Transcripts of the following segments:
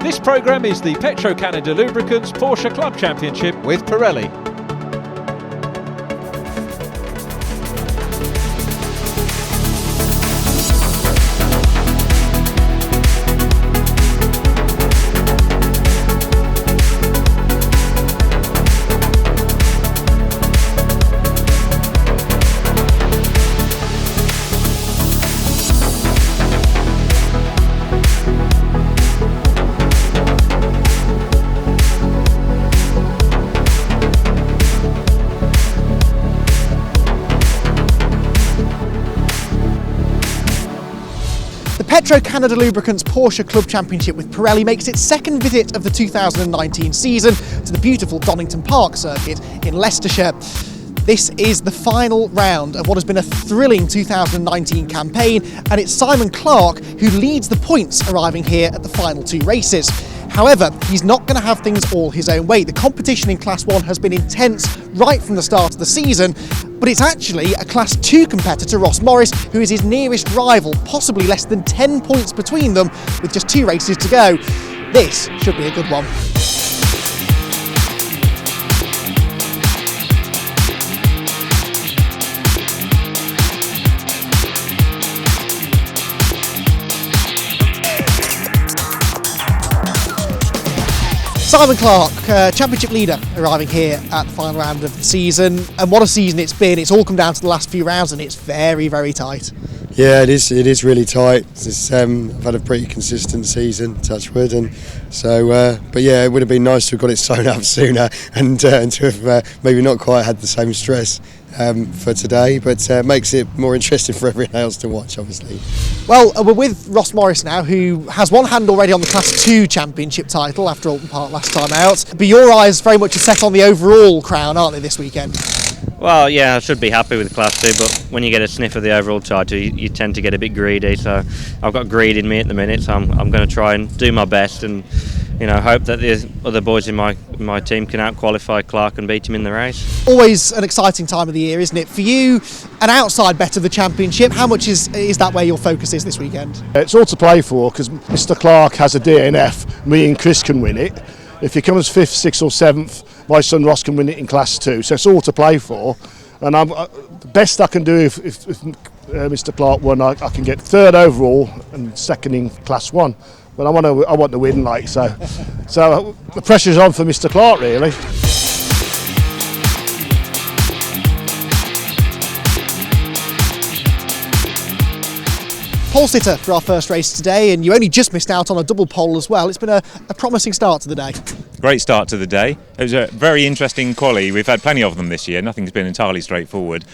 This programme is the Petro Canada Lubricants Porsche Club Championship with Pirelli. The Petro Canada Lubricants Porsche Club Championship with Pirelli makes its second visit of the 2019 season to the beautiful Donington Park circuit in Leicestershire. This is the final round of what has been a thrilling 2019 campaign, and it's Simon Clark who leads the points arriving here at the final two races. However, he's not going to have things all his own way. The competition in Class 1 has been intense right from the start of the season, but it's actually a Class 2 competitor, Ross Morris, who is his nearest rival, possibly less than 10 points between them with just 2 races to go. This should be a good one. Simon Clark, championship leader, arriving here at the final round of the season, and what a season it's been. It's all come down to the last few rounds and it's very, very tight. Yeah, it is really tight. I've had a pretty consistent season, touch wood, and so but yeah, it would have been nice to have got it sewn up sooner and to have maybe not quite had the same stress for today, but makes it more interesting for everyone else to watch, obviously. Well, we're with Ross Morris now, who has one hand already on the Class 2 championship title after Alton Park last time out, but your eyes very much are set on the overall crown, aren't they, this weekend? Well, yeah, I should be happy with Class 2, but when you get a sniff of the overall title, you tend to get a bit greedy. So I've got greed in me at the minute, so I'm going to try and do my best and, you know, hope that the other boys in my team can out-qualify Clark and beat him in the race. Always an exciting time of the year, isn't it? For you, an outside bet of the championship, how much is that where your focus is this weekend? It's all to play for because Mr Clark has a DNF, me and Chris can win it. If he comes 5th, 6th or 7th, my son Ross can win it in Class 2, so it's all to play for. And the best I can do if Mr Clark won, I can get 3rd overall and 2nd in Class 1. But I want to win, like so. So the pressure's on for Mr Clark, really. Pole sitter for our first race today, and you only just missed out on a double pole as well. It's been a promising start to the day. Great start to the day. It was a very interesting quali. We've had plenty of them this year. Nothing's been entirely straightforward.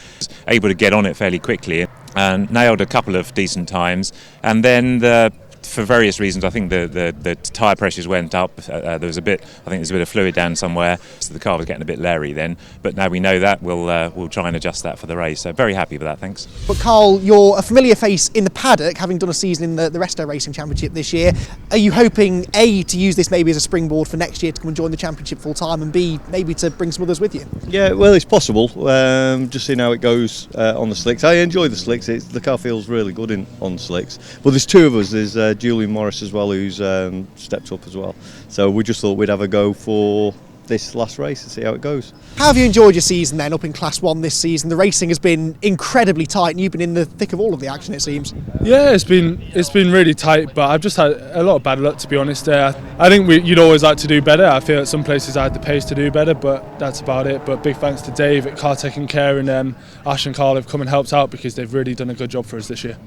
Able to get on it fairly quickly and nailed a couple of decent times. And then for various reasons, I think the tyre pressures went up. There was a bit of fluid down somewhere, so the car was getting a bit leery then. But now we know that, we'll try and adjust that for the race. So very happy with that, thanks. But Carl, you're a familiar face in the paddock, having done a season in the Resto Racing Championship this year. Are you hoping A, to use this maybe as a springboard for next year to come and join the championship full time, and B, maybe to bring some others with you? Yeah, well, it's possible. Just seeing how it goes on the slicks. I enjoy the slicks. The car feels really good on slicks. But there's 2 of us. There's Julian Morris as well, who's stepped up as well. So we just thought we'd have a go for this last race and see how it goes. How have you enjoyed your season then up in Class 1 this season? The racing has been incredibly tight and you've been in the thick of all of the action, it seems. Yeah, it's been really tight, but I've just had a lot of bad luck, to be honest. I think you'd always like to do better. I feel at some places I had the pace to do better, but that's about it. But big thanks to Dave at Car Taking Care, and Ash and Carl have come and helped out because they've really done a good job for us this year.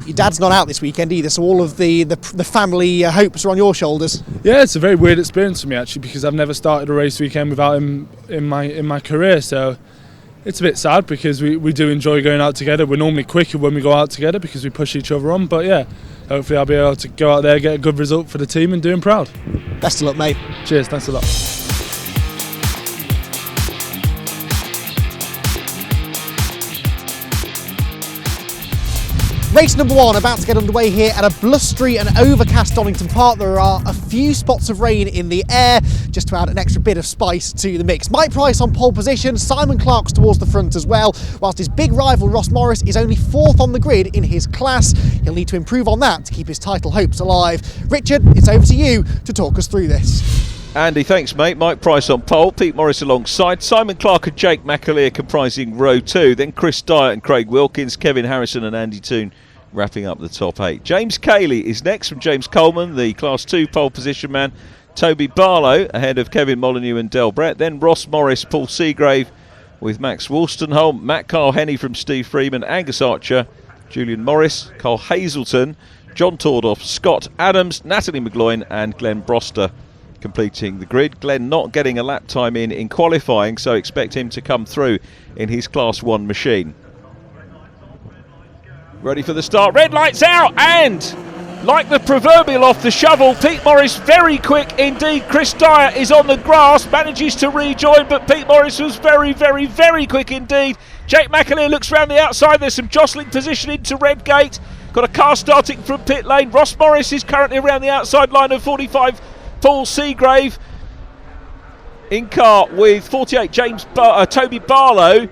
Your dad's not out this weekend either, so all of the family hopes are on your shoulders. Yeah, it's a very weird experience for me actually, because I've never started a race weekend without him in my career. So it's a bit sad because we do enjoy going out together. We're normally quicker when we go out together because we push each other on. But yeah, hopefully I'll be able to go out there, get a good result for the team, and do him proud. Best of luck, mate. Cheers, thanks a lot. Race number 1 about to get underway here at a blustery and overcast Donington Park. There are a few spots of rain in the air, just to add an extra bit of spice to the mix. Mike Price on pole position, Simon Clark's towards the front as well, whilst his big rival Ross Morris is only 4th on the grid in his class. He'll need to improve on that to keep his title hopes alive. Richard, it's over to you to talk us through this. Andy, thanks mate. Mike Price on pole, Pete Morris alongside, Simon Clark and Jake McAleer comprising row 2, then Chris Dyer and Craig Wilkins, Kevin Harrison and Andy Toon wrapping up the top 8. James Cayley is next from James Coleman, the Class 2 pole position man. Toby Barlow ahead of Kevin Molyneux and Del Brett, then Ross Morris, Paul Seagrave with Max Wolstenholme, Matt Carl-Henny from Steve Freeman, Angus Archer, Julian Morris, Carl Hazelton, John Tordoff, Scott Adams, Natalie McGloin and Glenn Broster completing the grid. Glenn not getting a lap time in qualifying, so expect him to come through in his Class 1 machine. Ready for the start, red lights out, and like the proverbial off the shovel, Pete Morris very quick indeed. Chris Dyer is on the grass, manages to rejoin, but Pete Morris was very, very, very quick indeed. Jake McAleer looks round the outside, there's some jostling position into Redgate. Got a car starting from pit lane. Ross Morris is currently around the outside line of 45. Paul Seagrave in car with 48 Toby Barlow.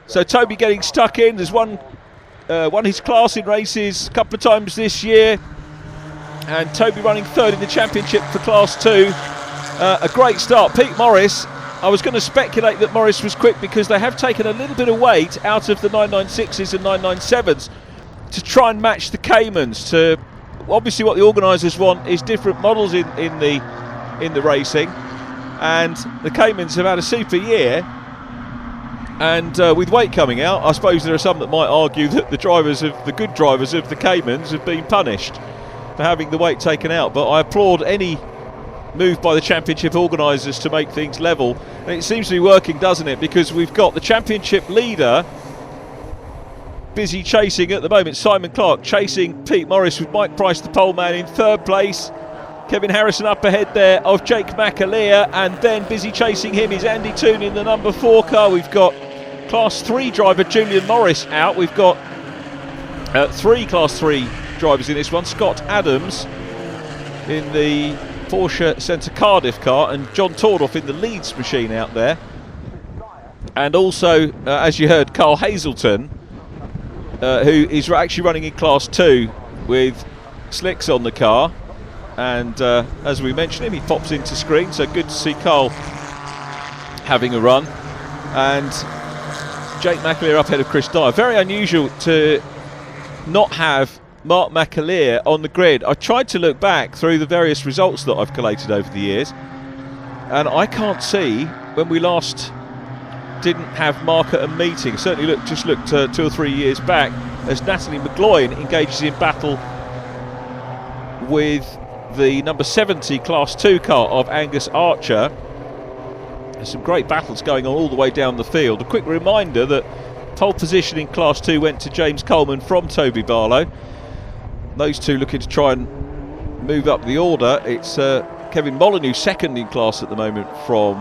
So Toby getting stuck in. There's won his class in races a couple of times this year, and Toby running 3rd in the championship for Class 2. A great start. Pete Morris, I was going to speculate that Morris was quick because they have taken a little bit of weight out of the 996s and 997s to try and match the Caymans. To obviously what the organisers want is different models in the racing, and the Caymans have had a super year, and with weight coming out, I suppose there are some that might argue that the good drivers of the Caymans have been punished for having the weight taken out. But I applaud any move by the championship organisers to make things level, and it seems to be working, doesn't it? Because we've got the championship leader busy chasing at the moment, Simon Clark chasing Pete Morris with Mike Price the pole man in 3rd place. Kevin Harrison up ahead there of Jake McAleer, and then busy chasing him is Andy Toon in the number 4 car. We've got Class 3 driver Julian Morris out. We've got 3 Class 3 drivers in this one. Scott Adams in the Porsche Centre Cardiff car, and John Tordoff in the Leeds machine out there. And also, as you heard, Carl Hazelton, who is actually running in Class 2 with slicks on the car, and as we mentioned him, he pops into screen, so good to see Carl having a run. And Jake McAleer up ahead of Chris Dyer. Very unusual to not have Mark McAleer on the grid. I tried to look back through the various results that I've collated over the years, and I can't see when we last didn't have Mark at a meeting. Certainly looked 2 or 3 years back as Natalie McGloin engages in battle with the number 70 Class 2 car of Angus Archer. There's some great battles going on all the way down the field. A quick reminder that pole position in Class 2 went to James Coleman from Toby Barlow. Those two looking to try and move up the order. It's Kevin Molyneux 2nd in class at the moment from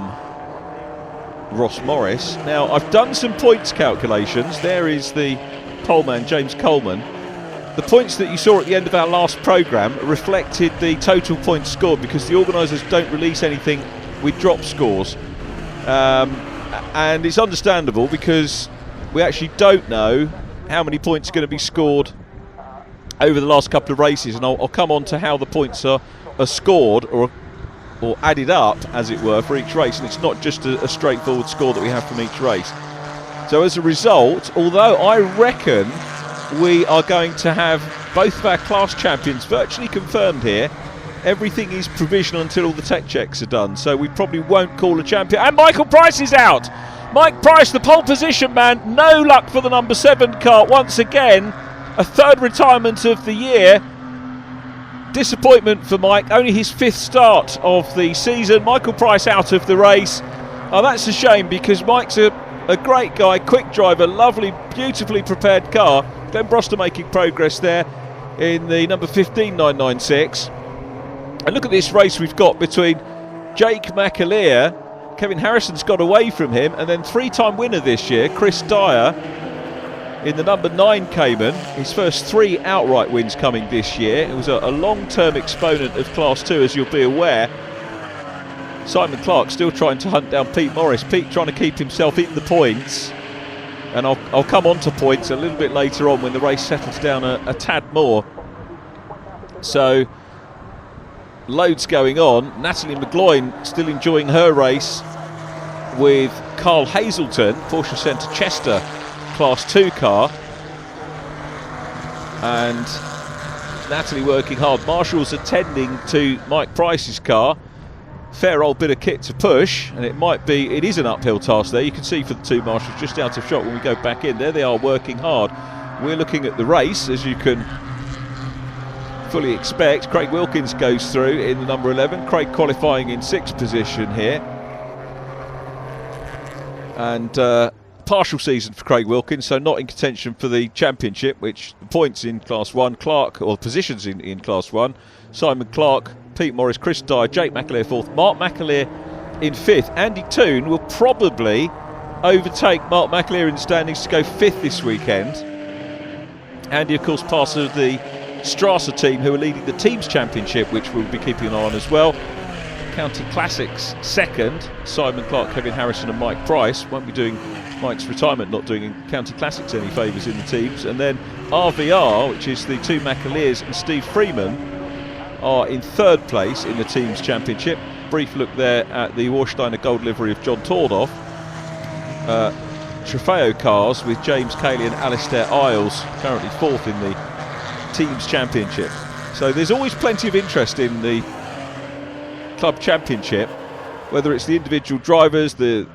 Ross Morris. Now, I've done some points calculations. There is the poleman James Coleman. The points that you saw at the end of our last programme reflected the total points scored, because the organisers don't release anything with drop scores, and it's understandable because we actually don't know how many points are going to be scored over the last couple of races, and I'll come on to how the points are scored or added up, as it were, for each race, and it's not just a straightforward score that we have from each race. So as a result, although I reckon we are going to have both of our class champions virtually confirmed here, everything is provisional until all the tech checks are done, so we probably won't call a champion. And Michael Price is out. Mike Price, the pole position man, no luck for the number 7 car once again. A 3rd retirement of the year. Disappointment for Mike, only his 5th start of the season. Michael Price out of the race. Oh, that's a shame, because Mike's a great guy, quick driver, lovely, beautifully prepared car. Glenn Broster making progress there in the number 15 996. And look at this race we've got between Jake McAleer. Kevin Harrison's got away from him, and then 3-time winner this year, Chris Dyer, in the number 9 Cayman. His first 3 outright wins coming this year. It was a long-term exponent of Class 2, as you'll be aware. Simon Clark still trying to hunt down Pete Morris. Pete trying to keep himself in the points. And I'll come on to points a little bit later on when the race settles down a tad more. So, loads going on. Natalie McGloin still enjoying her race with Carl Hazelton, Porsche Centre Chester Class 2 car. And Natalie working hard. Marshall's attending to Mike Price's car. Fair old bit of kit to push, and it is an uphill task there. You can see for the 2 Marshalls just out of shot when we go back in. There they are working hard. We're looking at the race, as you can fully expect. Craig Wilkins goes through in the number 11. Craig qualifying in 6th position here. And partial season for Craig Wilkins, so not in contention for the championship, which the points in Class 1, Clark, or positions in Class 1, Simon Clark, Pete Morris, Chris Dyer, Jake McAleer 4th, Mark McAleer in 5th. Andy Toon will probably overtake Mark McAleer in the standings to go 5th this weekend. Andy, of course, part of the Strasser team who are leading the Teams Championship, which we'll be keeping an eye on as well. County Classics 2nd, Simon Clark, Kevin Harrison and Mike Price. Won't be doing Mike's retirement, not doing County Classics any favours in the teams. And then RVR, which is the 2 McAleers, and Steve Freeman are in 3rd place in the Teams Championship. Brief look there at the Warsteiner gold livery of John Tordoff. Trofeo cars with James Cayley and Alistair Isles currently 4th in the Teams Championship. So there's always plenty of interest in the Club Championship, whether it's the individual drivers, the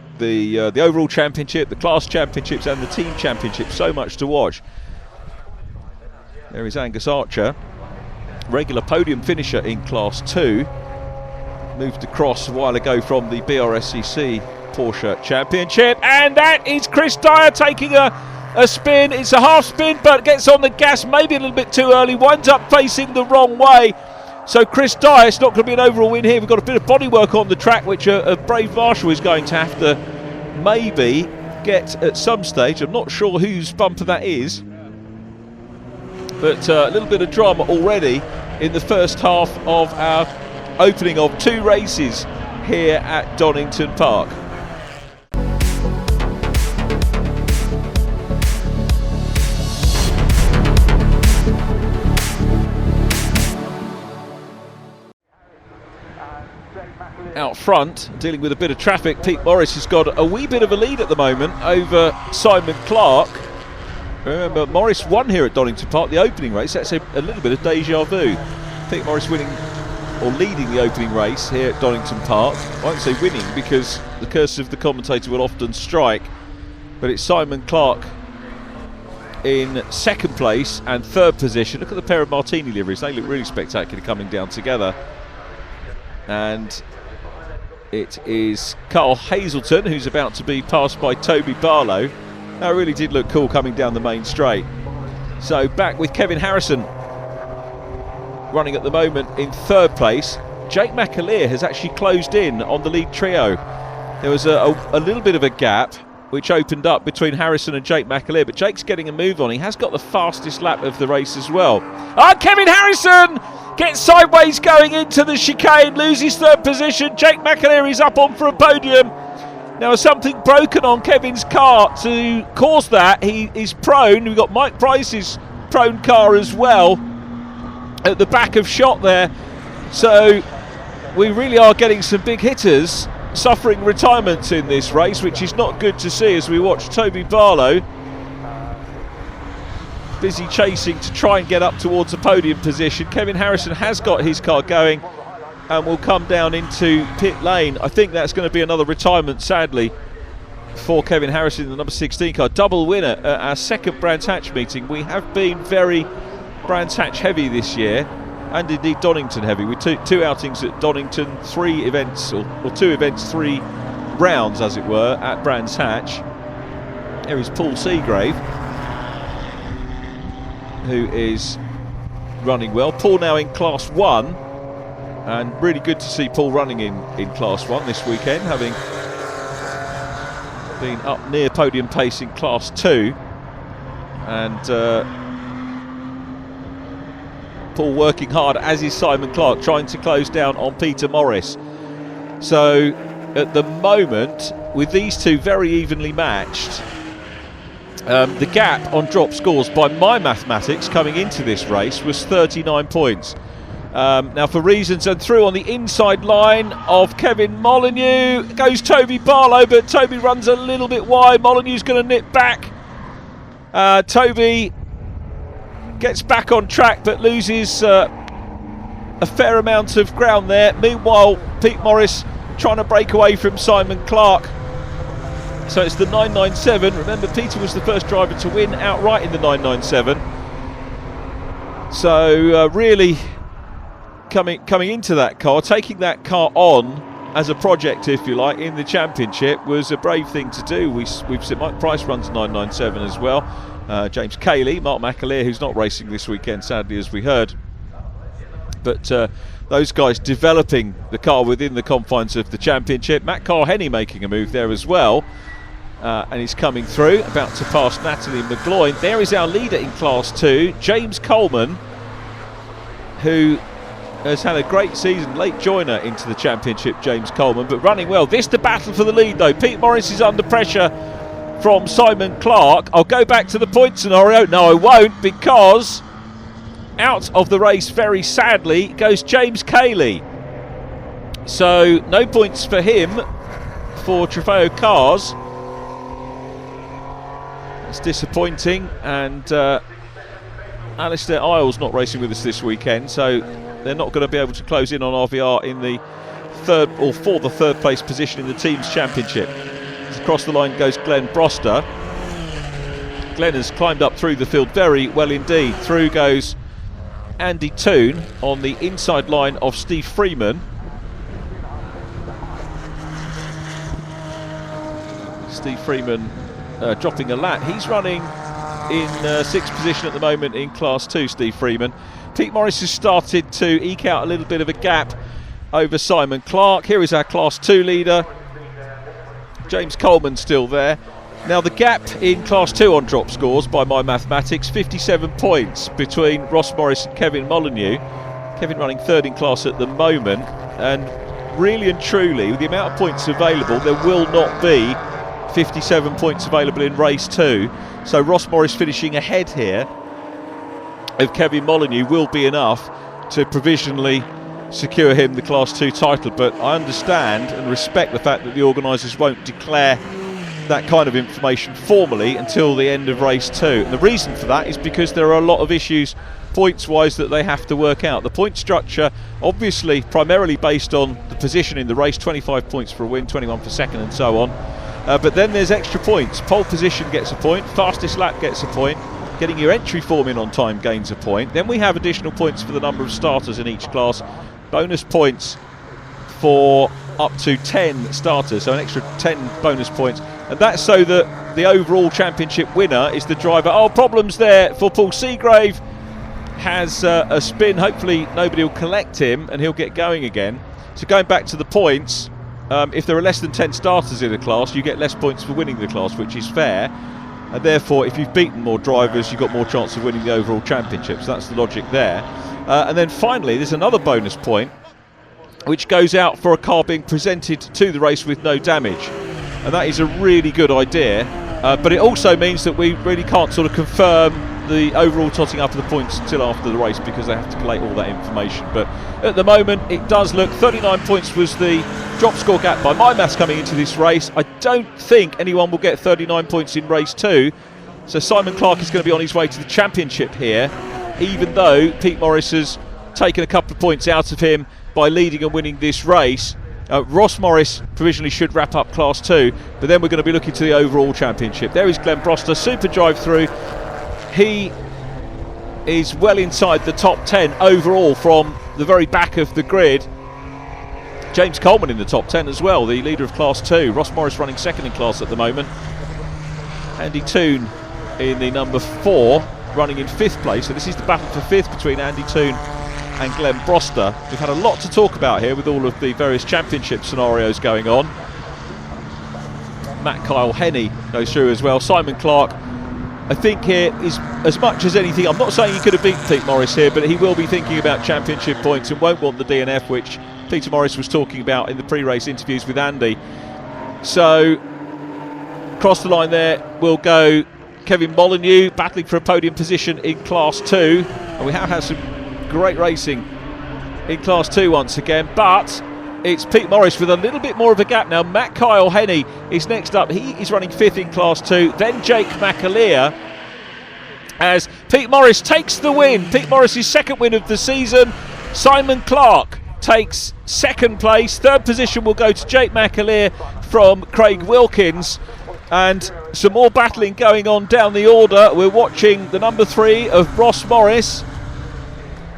overall championship, the class championships and the team championship. So much to watch. There is Angus Archer, regular podium finisher in Class 2, moved across a while ago from the BRSCC Porsche Championship, and that is Chris Dyer taking a spin. It's a half spin, but gets on the gas maybe a little bit too early, winds up facing the wrong way. So Chris Dyer, it's not going to be an overall win here. We've got a bit of bodywork on the track, which a brave Marshall is going to have to maybe get at some stage. I'm not sure whose bumper that is, but a little bit of drama already in the first half of our opening of 2 races here at Donington Park. Out front, dealing with a bit of traffic, Pete Morris has got a wee bit of a lead at the moment over Simon Clark. Remember, Morris won here at Donington Park, the opening race. That's a little bit of deja vu. Pete Morris winning or leading the opening race here at Donington Park. I won't say winning because the curse of the commentator will often strike, but it's Simon Clark in 2nd place and 3rd position. Look at the pair of Martini liveries, they look really spectacular coming down together. And it is Carl Hazelton who's about to be passed by Toby Barlow. That really did look cool coming down the main straight. So back with Kevin Harrison running at the moment in 3rd place. Jake McAleer has actually closed in on the lead trio. There was a little bit of a gap which opened up between Harrison and Jake McAleer, but Jake's getting a move on. He has got the fastest lap of the race as well. Kevin Harrison gets sideways going into the chicane, loses 3rd position. Jake McAleer is up on for a podium. Now something broken on Kevin's car to cause that. He is prone. We've got Mike Price's prone car as well at the back of shot there. So we really are getting some big hitters suffering retirements in this race, which is not good to see as we watch Toby Barlow busy chasing to try and get up towards a podium position. Kevin Harrison has got his car going and will come down into pit lane. I think that's going to be another retirement, sadly, for Kevin Harrison in the number 16 car. Double winner at our 2nd Brands Hatch meeting. We have been very Brands Hatch heavy this year, and indeed Donington heavy, with two outings at Donington, 3 events, or 2 events, 3 rounds as it were, at Brands Hatch. There is Paul Seagrave, who is running well. Paul now in Class 1, and really good to see Paul running in Class 1 this weekend, having been up near podium pace in Class 2. And Paul working hard, as is Simon Clark, trying to close down on Peter Morris. So at the moment, with these two very evenly matched, the gap on drop scores by my mathematics coming into this race was 39 points. Now for reasons, and through on the inside line of Kevin Molyneux goes Toby Barlow, but Toby runs a little bit wide. Molyneux's going to nip back. Toby gets back on track but loses a fair amount of ground there. Meanwhile, Pete Morris trying to break away from Simon Clark. So it's the 997. Remember, Peter was the first driver to win outright in the 997. So really coming into that car, taking that car on as a project, if you like, in the championship was a brave thing to do. We've seen Mike Price runs 997 as well. James Cayley, Mark McAleer, who's not racing this weekend, sadly, as we heard. But those guys developing the car within the confines of the championship. Matt Carr-Henny making a move there as well. And he's coming through, about to pass Natalie McGloin. There is our leader in Class 2, James Coleman, who has had a great season, late joiner into the championship, James Coleman, but running well. This the battle for the lead though. Pete Morris is under pressure from Simon Clark. I'll go back to the point scenario. No, I won't, because out of the race very sadly goes James Cayley. So no points for him for Trofeo Cars. It's disappointing, and Alistair Isles not racing with us this weekend, so they're not going to be able to close in on RVR in the third, or for the third place position in the team's championship. Across the line goes Glenn Broster. Glenn has climbed up through the field very well indeed. Through goes Andy Toon on the inside line of Steve Freeman. Steve Freeman dropping a lap. He's running in sixth position at the moment in Class 2, Steve Freeman. Pete Morris has started to eke out a little bit of a gap over Simon Clark. Here is our Class 2 leader. James Coleman still there. Now the gap in Class 2 on drop scores by my mathematics, 57 points between Ross Morris and Kevin Molyneux. Kevin running third in class at the moment, and really and truly with the amount of points available, there will not be 57 points available in race 2. So Ross Morris finishing ahead here of Kevin Molyneux will be enough to provisionally secure him the Class 2 title. But I understand and respect the fact that the organisers won't declare that kind of information formally until the end of race 2. And the reason for that is because there are a lot of issues points wise that they have to work out. The point structure obviously primarily based on the position in the race, 25 points for a win, 21 for second and so on. But then there's extra points. Pole position gets a point, fastest lap gets a point, getting your entry form in on time gains a point. Then we have additional points for the number of starters in each class, bonus points for up to 10 starters, so an extra 10 bonus points, and that's so that the overall championship winner is the driver. Oh, problems there for Paul Seagrave. Has a spin, hopefully nobody will collect him and he'll get going again. So going back to the points, if there are less than 10 starters in a class, you get less points for winning the class, which is fair, and therefore if you've beaten more drivers you've got more chance of winning the overall championship. So that's the logic there. And then finally there's another bonus point which goes out for a car being presented to the race with no damage, and that is a really good idea, but it also means that we really can't sort of confirm the overall totting up of the points until after the race, because they have to collate all that information. But at the moment it does look 39 points was the drop score gap by my maths coming into this race. I don't think anyone will get 39 points in race 2, so Simon Clark is going to be on his way to the championship here, even though Pete Morris has taken a couple of points out of him by leading and winning this race. Ross Morris provisionally should wrap up Class 2, but then we're going to be looking to the overall championship. There is Glenn Broster, super drive through. He is well inside the top 10 overall from the very back of the grid. James Coleman in the top 10 as well, the leader of Class 2. Ross Morris running second in class at the moment. Andy Toon in the number 4, running in 5th place. So this is the battle for 5th between Andy Toon and Glenn Broster. We've had a lot to talk about here with all of the various championship scenarios going on. Matt Kyle Henny goes through as well. Simon Clark I think here is, as much as anything, I'm not saying he could have beaten Pete Morris here, but he will be thinking about championship points and won't want the DNF, which Peter Morris was talking about in the pre-race interviews with Andy. So, across the line there will go Kevin Molyneux, battling for a podium position in Class 2. And we have had some great racing in Class 2 once again, but it's Pete Morris with a little bit more of a gap now. Matt Kyle Henney is next up. He is running 5th in Class 2. Then Jake McAleer, as Pete Morris takes the win. Pete Morris's 2nd win of the season. Simon Clark takes 2nd place. 3rd position will go to Jake McAleer from Craig Wilkins. And some more battling going on down the order. We're watching the number 3 of Ross Morris,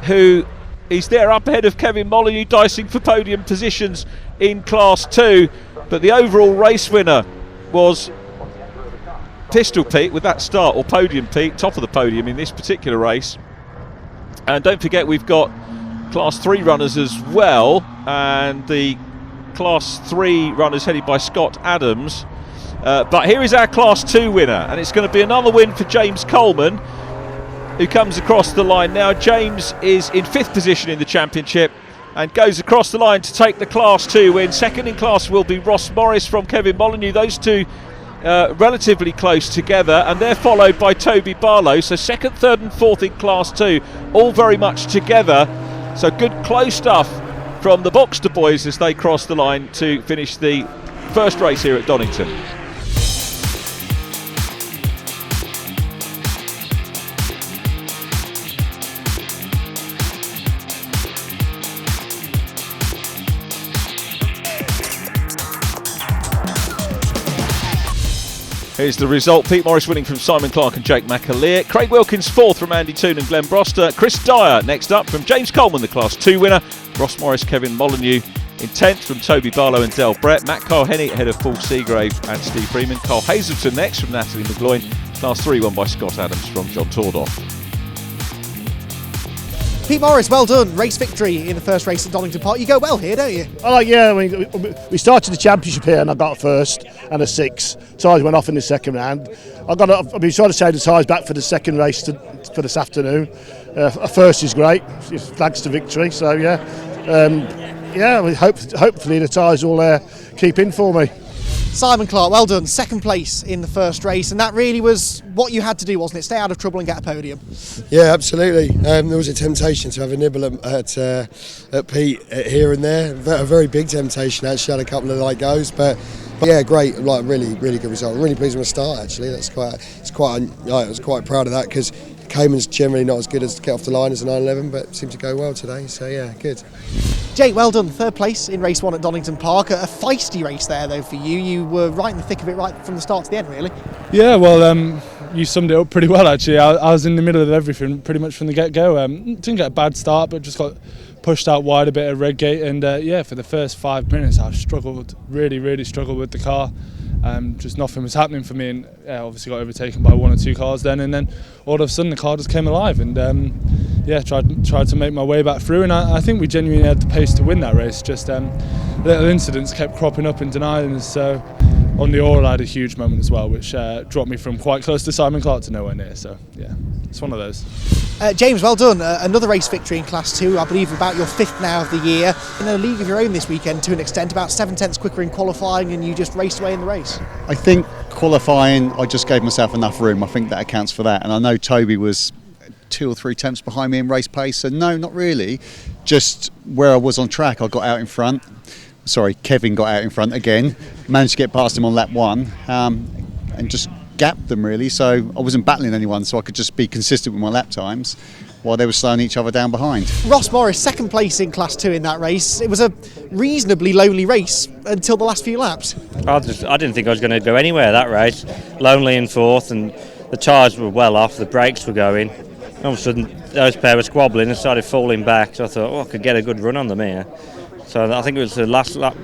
who is there up ahead of Kevin Molyneux, dicing for podium positions in Class 2. But the overall race winner was Pistol Pete with that start, or Podium Pete, top of the podium in this particular race. And don't forget, we've got Class 3 runners as well, and the Class 3 runners headed by Scott Adams. But here is our Class 2 winner, and it's going to be another win for James Coleman, who comes across the line now. James is in 5th position in the championship and goes across the line to take the Class 2 win. 2nd in class will be Ross Morris from Kevin Molyneux. Those two relatively close together, and they're followed by Toby Barlow. So 2nd, 3rd and 4th in Class 2, all very much together. So good close stuff from the Boxster boys as they cross the line to finish the first race here at Donington. Here's the result. Pete Morris winning from Simon Clark and Jake McAleer. Craig Wilkins 4th from Andy Toon and Glenn Broster. Chris Dyer next up from James Coleman, the Class 2 winner. Ross Morris, Kevin Molyneux in 10th from Toby Barlow and Del Brett. Matt Kyle Henney ahead of Paul Seagrave and Steve Freeman. Carl Hazelton next from Natalie McGloin. Class 3 won by Scott Adams from John Tordoff. Pete Morris, well done. Race victory in the first race at Donington Park. You go well here, don't you? Oh yeah, I mean, we started the championship here and I got a 1st and a 6th. Tyres went off in the 2nd round. I've been trying to save the tyres back for the 2nd race for this afternoon. A 1st is great. It flags to victory. So yeah, I mean, hopefully the tyres will keep in for me. Simon Clark, well done. 2nd place in the first race, and that really was what you had to do, wasn't it? Stay out of trouble and get a podium. Yeah, absolutely. There was a temptation to have a nibble at Pete here and there. A very big temptation, actually. Had a couple of light goes, but yeah, great. Like really good result. I'm really pleased with the start. Actually, I was quite proud of that because Cayman's generally not as good as get off the line as a 911, but seemed to go well today. So yeah, good. Jake, well done. 3rd place in race 1 at Donington Park. A feisty race there, though, for you. You were right in the thick of it right from the start to the end, really. Yeah, well, you summed it up pretty well, actually. I was in the middle of everything pretty much from the get-go. Didn't get a bad start, but just got pushed out wide a bit at Redgate. And yeah, for the first 5 minutes, I struggled, really struggled with the car. Just nothing was happening for me, and obviously got overtaken by 1 or 2 cars then, and then all of a sudden the car just came alive, and tried to make my way back through, and I think we genuinely had the pace to win that race. Just little incidents kept cropping up and denying us. So on the Oral I had a huge moment as well, which dropped me from quite close to Simon Clark to nowhere near. So yeah, it's one of those. James, well done. Another race victory in Class 2, I believe about your 5th now of the year. In a league of your own this weekend to an extent, about 7/10 quicker in qualifying, and you just raced away in the race. I think qualifying, I just gave myself enough room. I think that accounts for that. And I know Toby was 2 or 3 tenths behind me in race pace, so no, not really. Just where I was on track, I got out in front. Sorry, Kevin got out in front again. Managed to get past him on lap 1 and just gapped them really. So I wasn't battling anyone, so I could just be consistent with my lap times while they were slowing each other down behind. Ross Morris, 2nd place in Class 2 in that race. It was a reasonably lonely race until the last few laps. I didn't think I was going to go anywhere that race. Lonely in 4th, and the tyres were well off, the brakes were going. All of a sudden those pair were squabbling and started falling back, so I thought, I could get a good run on them here. So I think it was the last lap,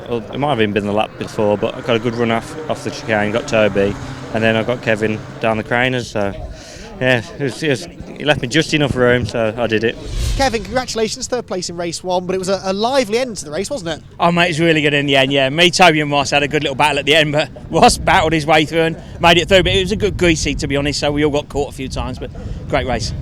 well, it might have even been the lap before, but I got a good run off the chicane, got Toby, and then I got Kevin down the craners. So yeah, he left me just enough room, so I did it. Kevin, congratulations, third place in race 1, but it was a lively end to the race, wasn't it? Oh mate, it's really good in the end, yeah. Me, Toby and Ross had a good little battle at the end, but Ross battled his way through and made it through, but it was a good greasy, to be honest, so we all got caught a few times, but great race.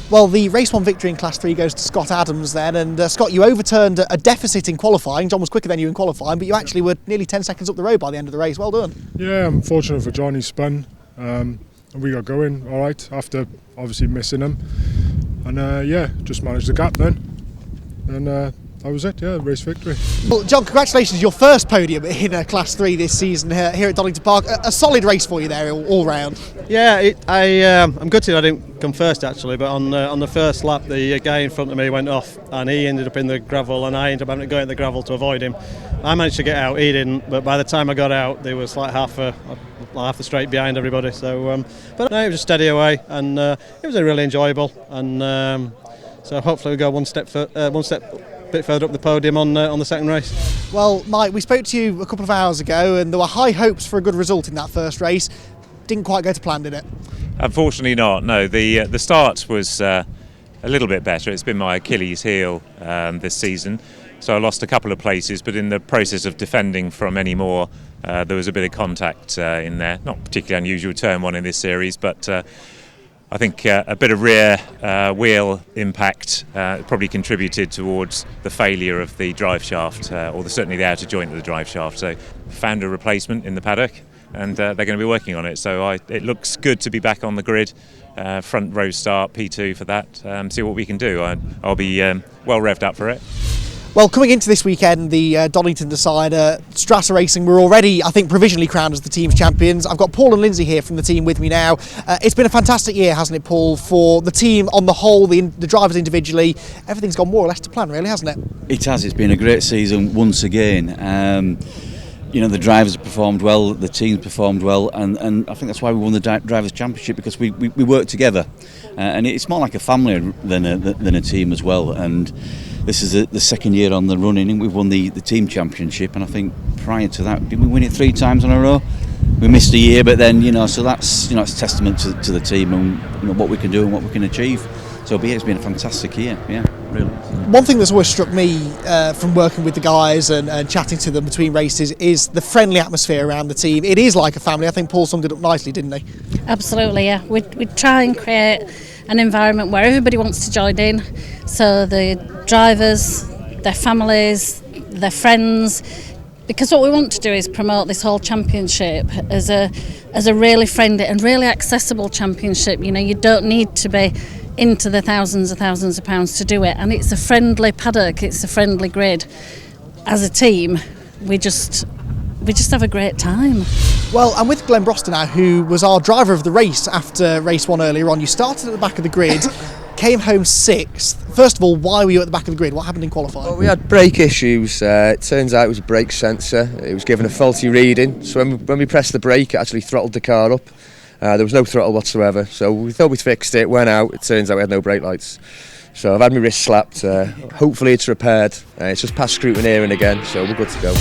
Well, the race 1 victory in Class 3 goes to Scott Adams then, and Scott, you overturned a deficit in qualifying. John was quicker than you in qualifying, but you actually were nearly 10 seconds up the road by the end of the race. Well done. Yeah, I'm fortunate for Johnny spun, and we got going all right after obviously missing him, and yeah, just managed the gap then, and that was it, yeah, race victory. Well, John, congratulations, your first podium in Class 3 this season here at Donington Park. A solid race for you there all round. Yeah, I'm gutted I didn't come first actually, but on the first lap the guy in front of me went off and he ended up in the gravel and I ended up having to go in the gravel to avoid him. I managed to get out, he didn't, but by the time I got out there was like half the straight behind everybody. So, but no, it was just steady away and it was really enjoyable, and so hopefully we go one step bit further up the podium on the second race. Well, Mike, we spoke to you a couple of hours ago and there were high hopes for a good result in that first race. Didn't quite go to plan, did it? Unfortunately not, no. The start was a little bit better. It's been my Achilles heel this season, so I lost a couple of places, but in the process of defending from any more, there was a bit of contact in there. Not particularly unusual turn 1 in this series, but I think a bit of rear wheel impact probably contributed towards the failure of the drive shaft, or certainly the outer joint of the drive shaft. So found a replacement in the paddock, and they're going to be working on it. So it looks good to be back on the grid. Front row start, P2 for that. See what we can do. I'll be well revved up for it. Well, coming into this weekend, the Donington Decider, Strata Racing were already, I think, provisionally crowned as the team's champions. I've got Paul and Lindsay here from the team with me now. It's been a fantastic year, hasn't it, Paul, for the team on the whole, the drivers individually. Everything's gone more or less to plan, really, hasn't it? It has. It's been a great season once again. You know, the drivers have performed well, the team's performed well, and I think that's why we won the Drivers' Championship, because we work together. And it's more like a family than a team as well. And this is the second year on the running, and we've won the team championship. And I think prior to that, did we win it 3 times in a row? We missed a year, but then so that's it's testament to the team and what we can do and what we can achieve. So it's been a fantastic year, yeah, really. One thing that's always struck me from working with the guys and chatting to them between races is the friendly atmosphere around the team. It is like a family. I think Paul summed it up nicely, didn't he? Absolutely, yeah. We try and create an environment where everybody wants to join in. So the drivers, their families, their friends, because what we want to do is promote this whole championship as a really friendly and really accessible championship. You don't need to be into the thousands of pounds to do it, and it's a friendly paddock, it's a friendly grid. As a team, we just have a great time. Well, I'm with Glenn Broster now, who was our driver of the race after race 1 earlier on. You started at the back of the grid, came home 6th. First of all, why were you at the back of the grid? What happened in qualifying? Well, we had brake issues. It turns out it was a brake sensor. It was given a faulty reading, so when we pressed the brake, it actually throttled the car up. There was no throttle whatsoever, so we thought we'd fixed it, went out, it turns out we had no brake lights. So I've had my wrist slapped, hopefully it's repaired. It's just past scrutineering again, so we're good to go.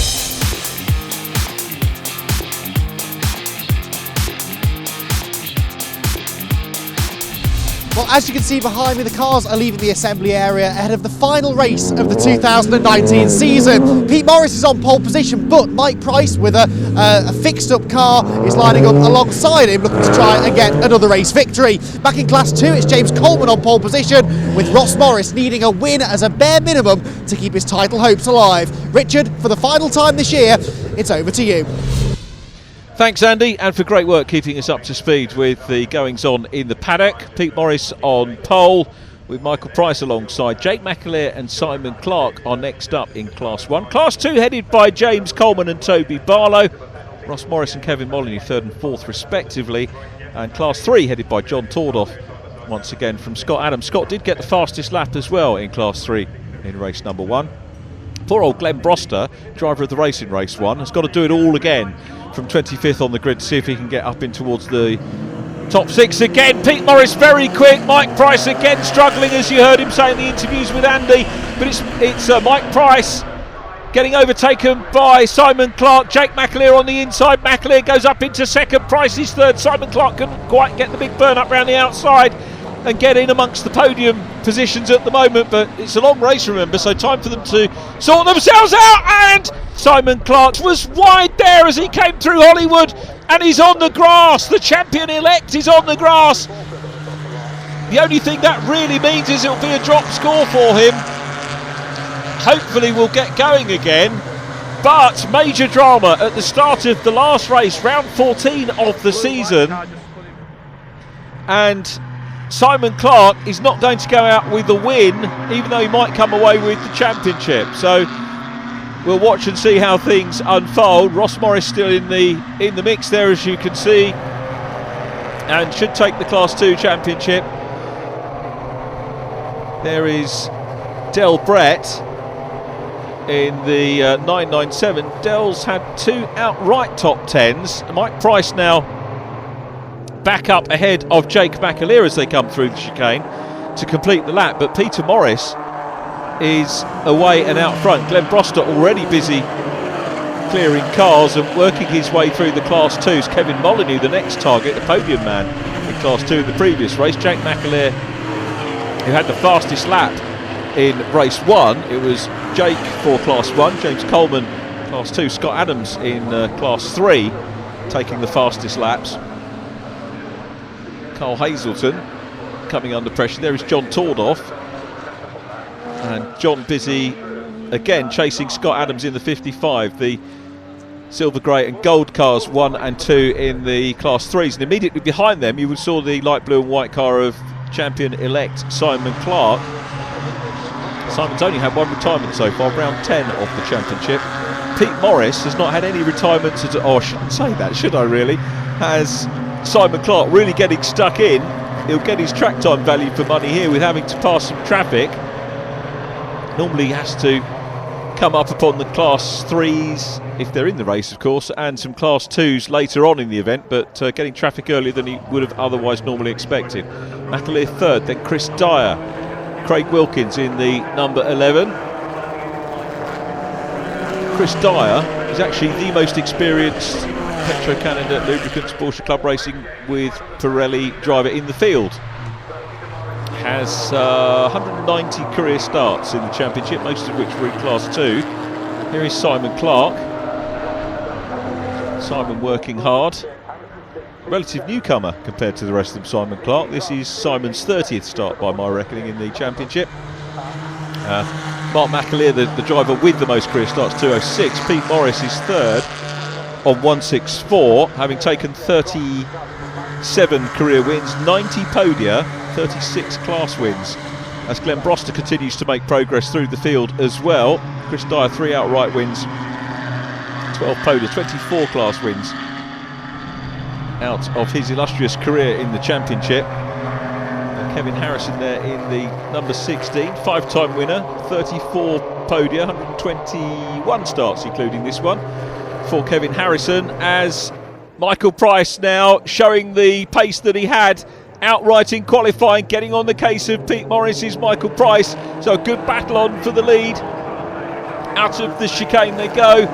Well, as you can see behind me, the cars are leaving the assembly area ahead of the final race of the 2019 season. Pete Morris is on pole position, but Mike Price, with a fixed-up car, is lining up alongside him, looking to try and get another race victory. Back in Class 2, it's James Coleman on pole position, with Ross Morris needing a win as a bare minimum to keep his title hopes alive. Richard, for the final time this year, it's over to you. Thanks, Andy, and for great work keeping us up to speed with the goings-on in the paddock. Pete Morris on pole, with Michael Price alongside. Jake McAleer and Simon Clark are next up in Class 1. Class 2 headed by James Coleman and Toby Barlow. Ross Morris and Kevin Molyneux 3rd and 4th respectively. And Class 3 headed by John Tordoff, once again from Scott Adams. Scott did get the fastest lap as well in Class 3 in race number 1. Poor old Glenn Broster, driver of the race in race 1, has got to do it all again from 25th on the grid to see if he can get up in towards the top 6 again. Pete Morris very quick, Mike Price again struggling, as you heard him say in the interviews with Andy. but it's Mike Price getting overtaken by Simon Clark. Jake McAleer on the inside. McAleer goes up into second. Price is third. Simon Clark couldn't quite get the big burn up round the outside and get in amongst the podium positions at the moment, but it's a long race, remember, so time for them to sort themselves out. And Simon Clark was wide there as he came through Hollywood, and he's on the grass. The champion-elect is on the grass. The only thing that really means is it'll be a drop score for him. Hopefully we'll get going again, but major drama at the start of the last race, round 14 of the season, and Simon Clark is not going to go out with a win, even though he might come away with the championship. So we'll watch and see how things unfold. Ross Morris still in the mix there, as you can see, and should take the Class 2 championship. There is Del Brett in the 997. Del's had 2 outright top 10s. Mike Price now back up ahead of Jake McAleer as they come through the chicane to complete the lap, but Peter Morris is away and out front. Glenn Broster already busy clearing cars and working his way through the Class 2s. Kevin Molyneux, the next target, the podium man in Class 2 in the previous race. Jake McAleer, who had the fastest lap in race 1, it was Jake for Class 1, James Coleman Class 2, Scott Adams in Class 3 taking the fastest laps. Carl Hazelton coming under pressure. There is John Tordoff, and John busy again chasing Scott Adams in the 55, the silver, grey and gold cars 1 and 2 in the Class 3s, and immediately behind them you saw the light blue and white car of champion-elect Simon Clark. Simon's only had 1 retirement so far, round 10 of the championship. Pete Morris has not had any retirements at all. Oh, I shouldn't say that, should I really? Has Simon Clark really getting stuck in? He'll get his track time value for money here with having to pass some traffic. Normally he has to come up upon the Class 3s, if they're in the race of course, and some Class 2s later on in the event, but getting traffic earlier than he would have otherwise normally expected. McAleer third, then Chris Dyer, Craig Wilkins in the number 11. Chris Dyer is actually the most experienced Petro-Canada Lubricants Porsche Club Racing with Pirelli driver in the field. Has 190 career starts in the championship, most of which were in Class 2. Here is Simon Clark. Simon working hard. Relative newcomer compared to the rest of them, Simon Clark. This is Simon's 30th start by my reckoning in the championship. Mark McAleer, the driver with the most career starts, 206. Pete Morris is third on 164, having taken 37 career wins, 90 podia, 36 class wins, as Glenn Broster continues to make progress through the field as well. Chris Dyer, 3 outright wins, 12 podia, 24 class wins out of his illustrious career in the championship. And Kevin Harrison there in the number 16, 5-time winner, 34 podia, 121 starts including this one for Kevin Harrison, as Michael Price now showing the pace that he had outright in qualifying, getting on the case of Pete Morris's Michael Price. So a good battle on for the lead. Out of the chicane they go.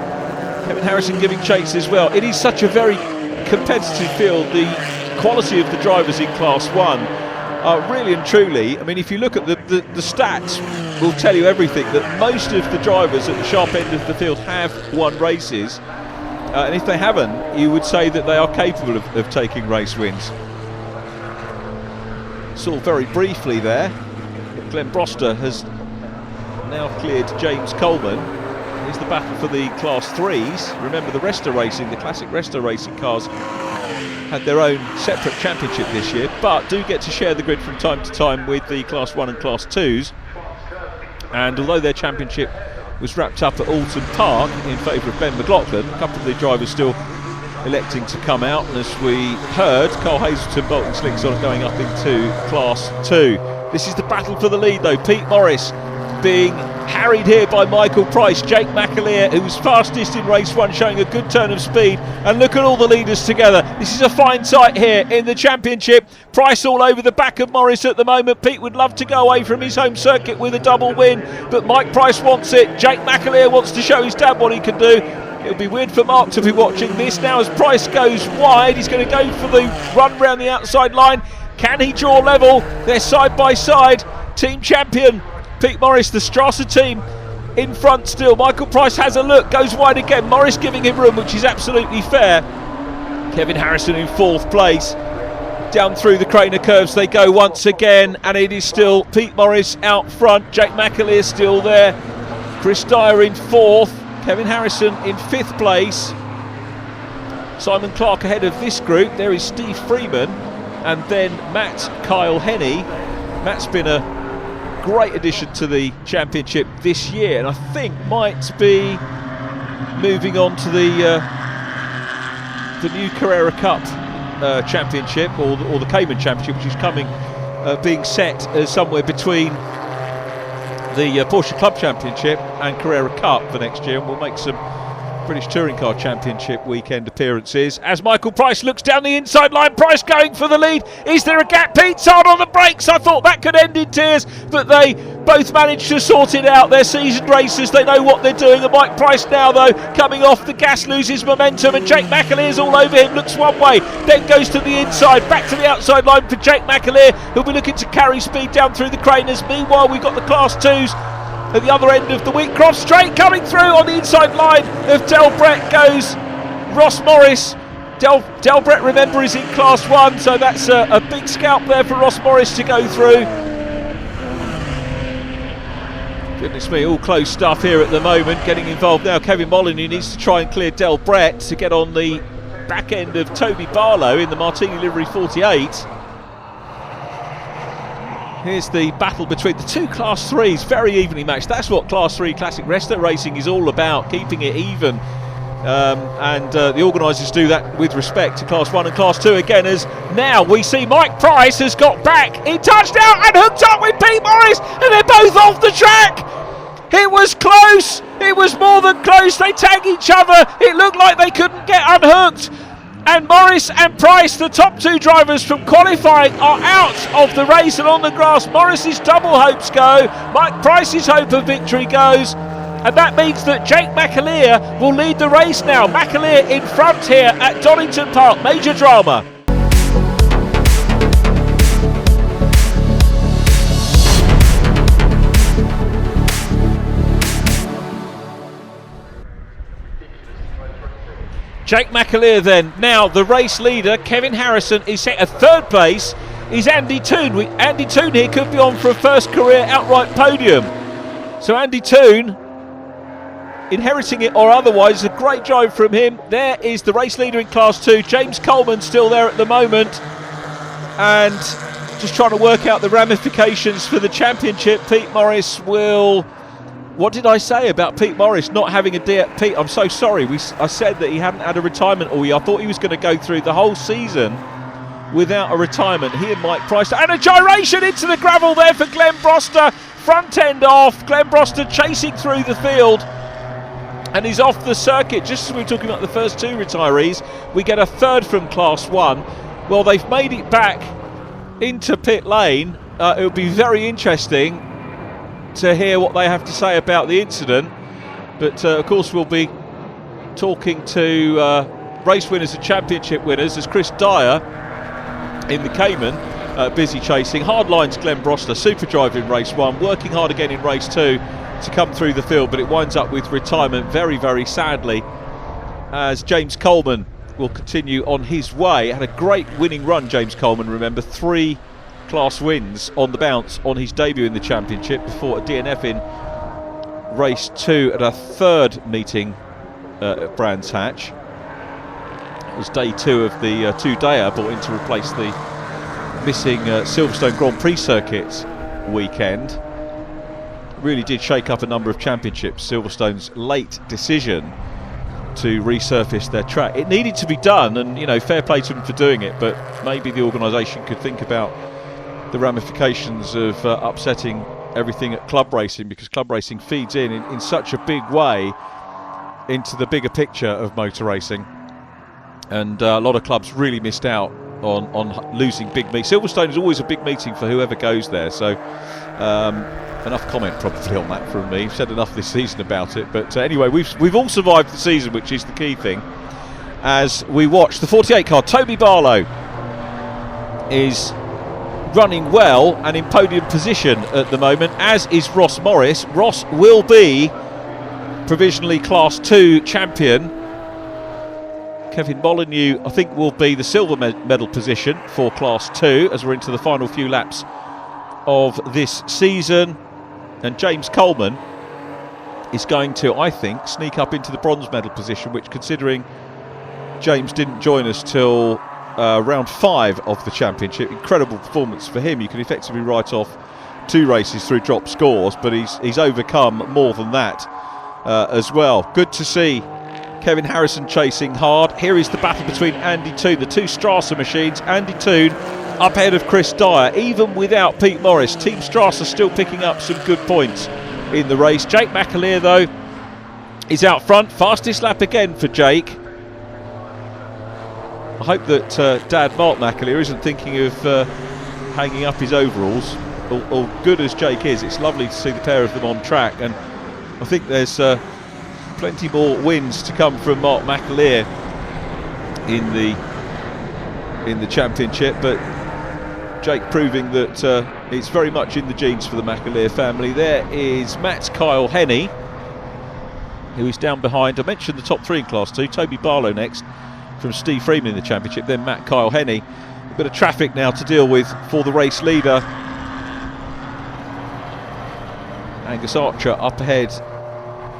Kevin Harrison giving chase as well. It is such a very competitive field. The quality of the drivers in Class 1 are really and truly, I mean, if you look at the stats will tell you everything, that most of the drivers at the sharp end of the field have won races, and if they haven't, you would say that they are capable of taking race wins. Saw very briefly there, Glenn Broster has now cleared James Coleman. Here's the battle for the Class 3s. Remember, the Resta Racing, the classic Resta Racing cars, had their own separate championship this year, but do get to share the grid from time to time with the Class 1 and Class 2s. And although their championship was wrapped up at Alton Park in favour of Ben McLaughlin, a couple of the drivers still electing to come out, and as we heard, Carl Hazelton bolting slicks on going up into Class 2. This is the battle for the lead though. Pete Morris being harried here by Michael Price. Jake McAleer, who's fastest in race 1, showing a good turn of speed. And look at all the leaders together. This is a fine sight here in the championship. Price all over the back of Morris at the moment. Pete would love to go away from his home circuit with a double win, but Mike Price wants it. Jake McAleer wants to show his dad what he can do. It'll be weird for Mark to be watching this now as Price goes wide. He's going to go for the run round the outside line. Can he draw level? They're side by side. Team champion Pete Morris, the Strasser team in front still. Michael Price has a look, goes wide again. Morris giving him room, which is absolutely fair. Kevin Harrison in 4th place. Down through the Craner curves they go once again, and it is still Pete Morris out front. Jake McAleer still there. Chris Dyer in 4th. Kevin Harrison in 5th place. Simon Clark ahead of this group. There is Steve Freeman, and then Matt Kyle Henney. Matt's been a great addition to the championship this year, and I think might be moving on to the new Carrera Cup championship, or the Cayman Championship, which is coming, being set as somewhere between the Porsche Club Championship and Carrera Cup for next year, and we'll make some British Touring Car Championship weekend appearances. As Michael Price looks down the inside line, Price going for the lead. Is there a gap? Pete's hard on the brakes. I thought that could end in tears, but they both managed to sort it out. They're seasoned racers, they know what they're doing. And Mike Price now, though, coming off the gas, loses momentum, and Jake McAleer's all over him. Looks one way, then goes to the inside, back to the outside line for Jake McAleer, who'll be looking to carry speed down through the Craners. Meanwhile, we've got the Class 2s at the other end of the Wheatcroft straight, coming through on the inside line of Delbrett goes Ross Morris. Delbrett, remember, is in Class 1, so that's a big scalp there for Ross Morris to go through. Goodness me, all close stuff here at the moment. Getting involved now, Kevin Molyneux needs to try and clear Delbrett to get on the back end of Toby Barlow in the Martini livery 48. Here's the battle between the two Class 3s, very evenly matched. That's what Class 3 Classic Resto Racing is all about, keeping it even. The organisers do that with respect to Class 1 and Class 2 again, as now we see Mike Price has got back. He touched out and hooked up with Pete Morris, and they're both off the track. It was close. It was more than close. They tag each other. It looked like they couldn't get unhooked. And Morris and Price, the top two drivers from qualifying, are out of the race and on the grass. Morris's double hopes go. Mike Price's hope of victory goes. And that means that Jake McAleer will lead the race now. McAleer in front here at Donington Park. Major drama. Jake McAleer then, now the race leader, Kevin Harrison, is set at 3rd place, is Andy Toon. Andy Toon here could be on for a first career outright podium. So Andy Toon, inheriting it or otherwise, a great drive from him. There is the race leader in Class 2, James Coleman, still there at the moment. And just trying to work out the ramifications for the championship. Pete Morris will... What did I say about Pete Morris not having a Pete, I'm so sorry. I said that he hadn't had a retirement all year. I thought he was going to go through the whole season without a retirement. He and Mike Price. And a gyration into the gravel there for Glenn Broster. Front end off. Glenn Broster chasing through the field. And he's off the circuit. Just as we were talking about the first two retirees, we get a 3rd from Class 1. Well, they've made it back into pit lane. It'll be very interesting to hear what they have to say about the incident, but of course we'll be talking to race winners and championship winners, as Chris Dyer in the Cayman, busy chasing. Hard lines Glenn Broster, super drive in race 1, working hard again in race 2 to come through the field, but it winds up with retirement very, very sadly, as James Coleman will continue on his way. Had a great winning run, James Coleman, remember, 3 class wins on the bounce on his debut in the championship before a DNF in race 2 at a 3rd meeting at Brands Hatch. It was day 2 of the 2-dayer brought in to replace the missing Silverstone Grand Prix circuit weekend. Really did shake up a number of championships, Silverstone's late decision to resurface their track. It needed to be done, and you know, fair play to them for doing it, but maybe the organisation could think about the ramifications of upsetting everything at club racing, because club racing feeds in such a big way into the bigger picture of motor racing. And a lot of clubs really missed out on losing big meetings. Silverstone is always a big meeting for whoever goes there. So enough comment probably on that from me. I've said enough this season about it. But anyway, we've all survived the season, which is the key thing. As we watch the 48 car, Toby Barlow is running well and in podium position at the moment, as is Ross Morris. Ross will be provisionally Class 2 champion. Kevin Molyneux, I think, will be the silver medal position for Class 2 as we're into the final few laps of this season. And James Coleman is going to, I think, sneak up into the bronze medal position, which, considering James didn't join us till round 5 of the championship, incredible performance for him. You can effectively write off 2 races through drop scores, but he's overcome more than that as well. Good to see Kevin Harrison chasing hard. Here is the battle between Andy Toon, the 2 Strasser machines. Andy Toon up ahead of Chris Dyer, even without Pete Morris. Team Strasser still picking up some good points in the race. Jake McAleer, though, is out front. Fastest lap again for Jake. I hope that Dad Mark McAleer isn't thinking of hanging up his overalls. All good as Jake is, it's lovely to see the pair of them on track, and I think there's plenty more wins to come from Mark McAleer in the championship, but Jake proving that it's very much in the genes for the McAleer family. There is Matt's Kyle Henney, who is down behind. I mentioned the top 3 in Class 2. Toby Barlow next from Steve Freeman in the championship, then Matt Kyle Henney. A bit of traffic now to deal with for the race leader. Angus Archer up ahead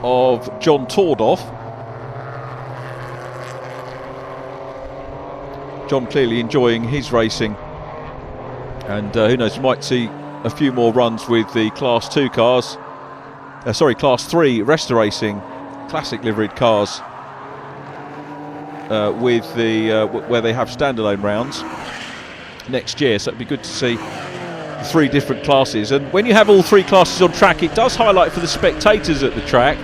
of John Tordoff. John clearly enjoying his racing, and who knows, we might see a few more runs with the Class 2 cars, Class 3 Resta Racing classic liveried cars with the where they have standalone rounds next year. So it'd be good to see the 3 different classes, and when you have all 3 classes on track, it does highlight for the spectators at the track.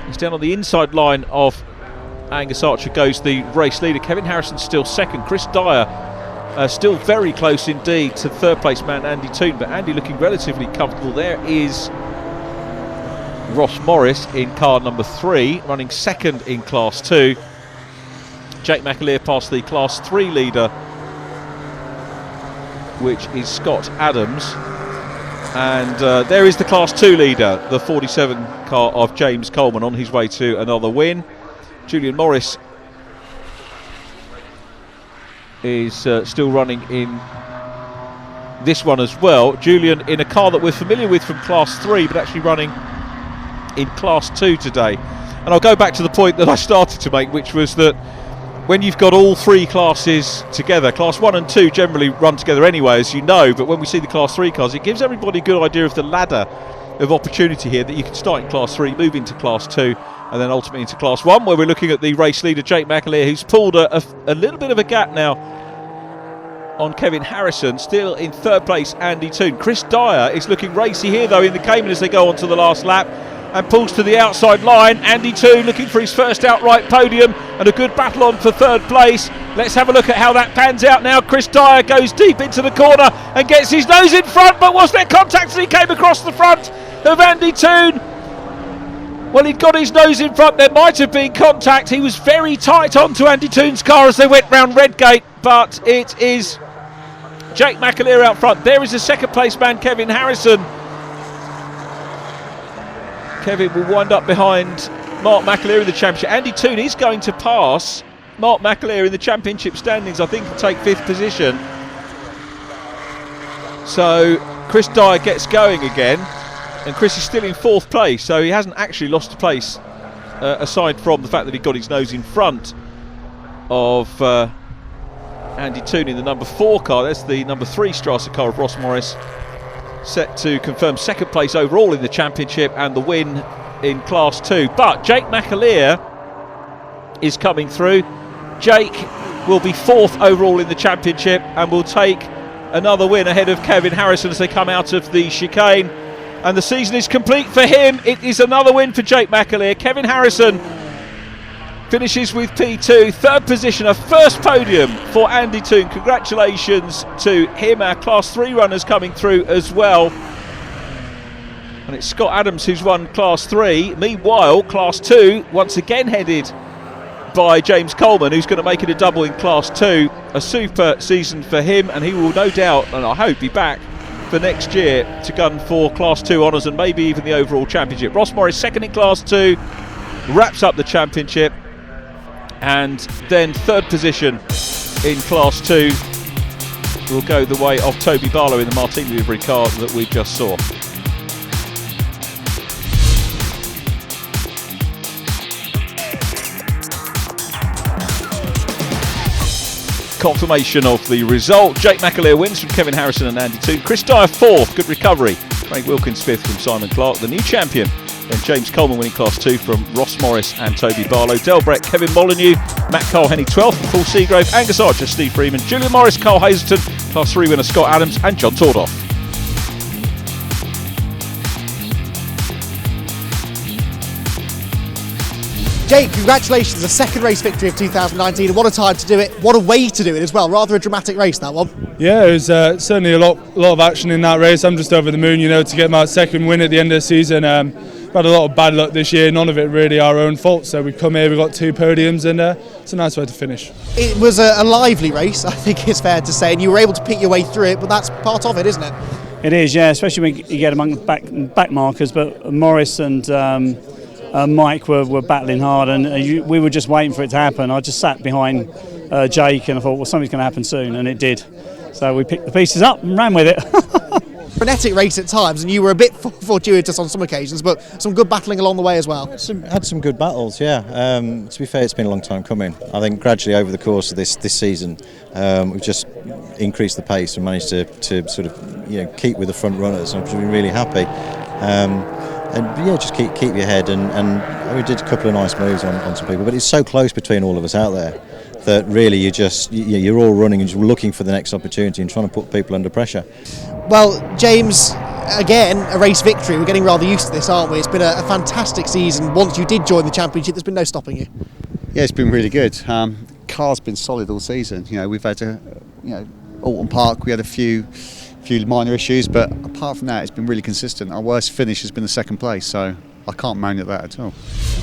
It's down on the inside line of Angus Archer goes the race leader. Kevin Harrison still second. Chris Dyer still very close indeed to third place man Andy Toon, but Andy looking relatively comfortable. There is Ross Morris in car number 3, running second in Class 2. Jake McAleer past the Class 3 leader, which is Scott Adams, and there is the Class 2 leader, the 47 car of James Coleman, on his way to another win. Julian Morris is still running in this one as well. Julian in a car that we're familiar with from Class 3, but actually running in Class 2 today. And I'll go back to the point that I started to make, which was that when you've got all 3 classes together, Class 1 and 2 generally run together anyway, as you know, but when we see the Class 3 cars, it gives everybody a good idea of the ladder of opportunity here, that you can start in Class 3, move into Class 2, and then ultimately into Class 1, where we're looking at the race leader, Jake McAleer, who's pulled a little bit of a gap now on Kevin Harrison. Still in third place, Andy Toon. Chris Dyer is looking racy here, though, in the Cayman as they go on to the last lap, and pulls to the outside line. Andy Toon looking for his first outright podium, and a good battle on for third place. Let's have a look at how that pans out now. Chris Dyer goes deep into the corner and gets his nose in front, but was there contact as he came across the front of Andy Toon? Well, he'd got his nose in front. There might have been contact. He was very tight onto Andy Toon's car as they went round Redgate, but it is Jake McAleer out front. There is the second place man, Kevin Harrison. Kevin will wind up behind Mark McAleer in the championship. Andy Toon is going to pass Mark McAleer in the championship standings, I think, to take 5th position. So Chris Dyer gets going again, and Chris is still in 4th place, so he hasn't actually lost a place aside from the fact that he got his nose in front of Andy Toon in the number 4 car. That's the number 3 Strasser car of Ross Morris, set to confirm 2nd place overall in the championship and the win in Class 2. But Jake McAleer is coming through. Jake will be 4th overall in the championship and will take another win ahead of Kevin Harrison as they come out of the chicane. And the season is complete for him. It is another win for Jake McAleer. Kevin Harrison finishes with P2, third position, a first podium for Andy Toon. Congratulations to him. Our Class 3 runners coming through as well. And it's Scott Adams who's won Class 3. Meanwhile, Class 2, once again headed by James Coleman, who's going to make it a double in Class 2. A super season for him, and he will no doubt, and I hope, be back for next year to gun for Class 2 honours and maybe even the overall championship. Ross Morris second in Class 2, wraps up the championship, and then third position in Class 2 will go the way of Toby Barlow in the Martini livery car that we just saw. Confirmation of the result. Jake McAleer wins from Kevin Harrison and Andy Toon. Chris Dyer fourth, good recovery. Frank Wilkins fifth from Simon Clark, the new champion. Then James Coleman winning Class 2 from Ross Morris and Toby Barlow. Del Brett, Kevin Molyneux, Matt Cole-Henny 12th, Paul Seagrave, Angus Archer, Steve Freeman, Julian Morris, Carl Hazelton, Class 3 winner Scott Adams and John Tordoff. Jake, congratulations, a second race victory of 2019, and what a time to do it, what a way to do it as well, rather a dramatic race that one. Yeah, it was certainly a lot of action in that race. I'm just over the moon, to get my second win at the end of the season. We've had a lot of bad luck this year, none of it really our own fault, so we've come here, we've got 2 podiums, and it's a nice way to finich. It was a lively race, I think it's fair to say, and you were able to pick your way through it, but that's part of it, isn't it? It is, yeah, especially when you get among the back markers, but Morris and Mike were battling hard, and we were just waiting for it to happen. I just sat behind Jake and I thought, well, something's going to happen soon, and it did. So we picked the pieces up and ran with it. Frenetic race at times, and you were a bit fortuitous on some occasions, but some good battling along the way as well. Had some good battles, yeah. To be fair, it's been a long time coming. I think gradually over the course of this season, we've just increased the pace and managed to sort of keep with the front runners. I've been really happy. And yeah, just keep your head, and we did a couple of nice moves on some people, but it's so close between all of us out there that really you're all running and just looking for the next opportunity and trying to put people under pressure. Well, James, again, a race victory. We're getting rather used to this, aren't we? It's been a fantastic season. Once you did join the championship, there's been no stopping you. Yeah, it's been really good. Car's been solid all season. We've had Alton Park, we had a few minor issues, but apart from that, it's been really consistent. Our worst finish has been the second place, so I can't moan at that at all.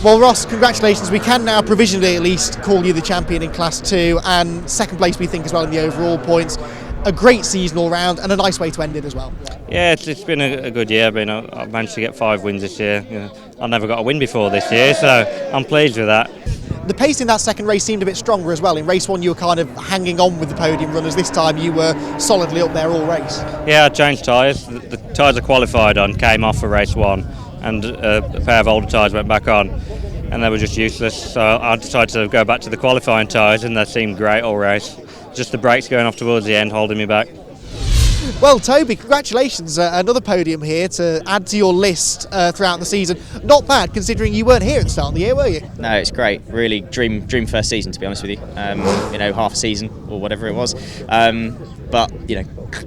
Well, Ross, congratulations. We can now provisionally at least call you the champion in Class 2, and second place we think as well in the overall points. A great season all round and a nice way to end it as well. Yeah, it's been a good year. I've managed to get 5 wins this year. I never got a win before this year, so I'm pleased with that. The pace in that second race seemed a bit stronger as well. In race 1 you were kind of hanging on with the podium runners. This time you were solidly up there all race. Yeah, I changed tyres. The tyres I qualified on came off for race 1, and a pair of older tyres went back on, and they were just useless. So I decided to go back to the qualifying tyres, and they seemed great all race. Just the brakes going off towards the end holding me back. Well, Toby, congratulations. Another podium here to add to your list throughout the season. Not bad, considering you weren't here at the start of the year, were you? No, it's great. Really dream first season, to be honest with you. Half a season or whatever it was. But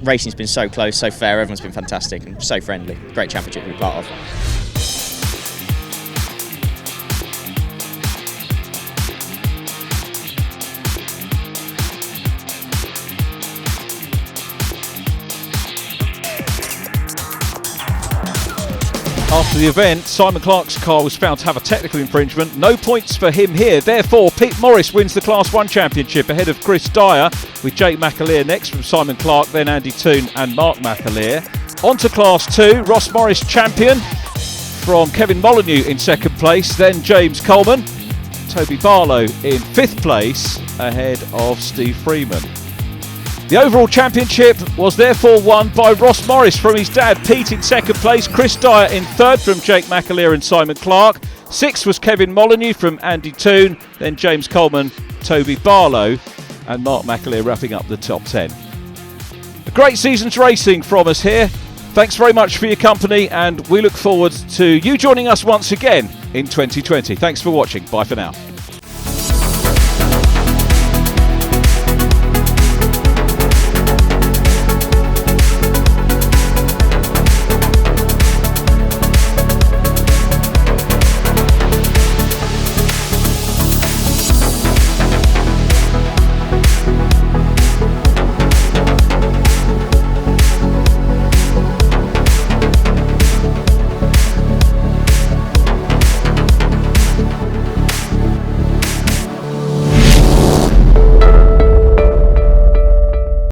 racing's been so close, so fair. Everyone's been fantastic and so friendly. Great championship to be part of. After the event, Simon Clark's car was found to have a technical infringement. No points for him here. Therefore, Pete Morris wins the Class 1 championship ahead of Chris Dyer, with Jake McAleer next from Simon Clark, then Andy Toon and Mark McAleer. On to Class 2, Ross Morris champion from Kevin Molyneux in second place, then James Coleman. Toby Barlow in 5th place ahead of Steve Freeman. The overall championship was therefore won by Ross Morris from his dad, Pete in 2nd place, Chris Dyer in 3rd from Jake McAleer and Simon Clark. 6th was Kevin Molyneux from Andy Toon, then James Coleman, Toby Barlow and Mark McAleer wrapping up the top 10. A great season's racing from us here. Thanks very much for your company, and we look forward to you joining us once again in 2020. Thanks for watching. Bye for now.